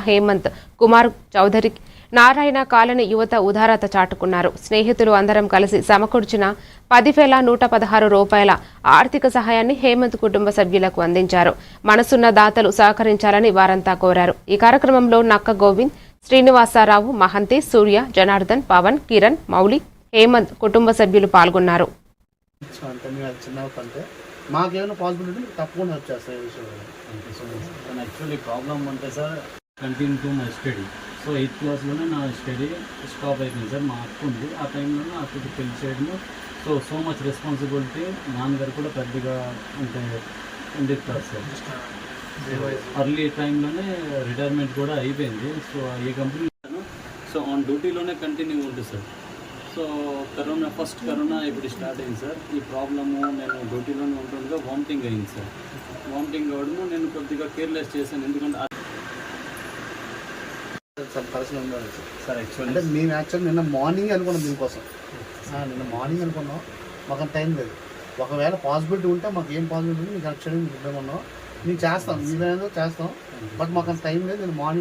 Hemant Kumar Chowdary Narayana colony యువత ఉదారత చాటుకున్నారు. స్నేహితులు అందరం కలిసి సమకూర్చిన 10,116 రూపాయల ఆర్థిక సహాయాన్ని హేమంత్ కుటుంబ సభ్యులకు అందించారు. మనసున్న దాతలు సహకరించాలని వారంతా కోరారు. ఈ కార్యక్రమంలో నక్క గోవింద్, శ్రీనివాసరావు, మహంతి, సూర్య, జనార్దన్, పవన్, కిరణ్, మౌలి, హేమంత్ కుటుంబ సభ్యులు పాల్గొన్నారు. మాకేమైనా పాసిబిలిటీ తప్పకుండా వచ్చేస్తాయి. యాక్చువల్లీ ప్రాబ్లం అంటే sir continue to my study. So 8th క్లాస్లోనే నా స్టడీ స్టాప్ అయిపోయింది సార్. మా అక్క ఉంది, ఆ టైంలోనే అక్కడికి పెళ్లి చేయడము. So much responsibility. నాన్నగారు కూడా పెద్దగా అంటే ఉండేది కాదు సార్. అర్లీ టైంలోనే రిటైర్మెంట్ కూడా అయిపోయింది. సో ఏ కంపెనీ సో ఆన్ డ్యూటీలోనే కంటిన్యూ ఉంటుంది సార్. సో ఫస్ట్ కరోనా ఇప్పుడు స్టార్ట్ అయింది సార్. ఈ ప్రాబ్లము నేను డ్యూటీలోనే ఉంటుండగా వామిటింగ్ అయింది సార్. వామిటింగ్ అవ్వడము నేను కొద్దిగా కేర్లెస్ చేశాను. ఎందుకంటే సార్ యాక్చువల్లీ మేము నిన్న మార్నింగ్ అనుకున్నాం దీనికోసం. నిన్న మార్నింగ్ అనుకున్నాం, మాకు టైం లేదు. ఒకవేళ పాసిబిలిటీ ఉంటే మాకు ఏం పాసిబిలిటీ ఉంది మీకు యాక్చువల్లీ మీకు ఇద్దామన్నాం. మేము చేస్తాం, వీలైనా చేస్తాం, బట్ మాకు టైం లేదు. నేను మార్నింగ్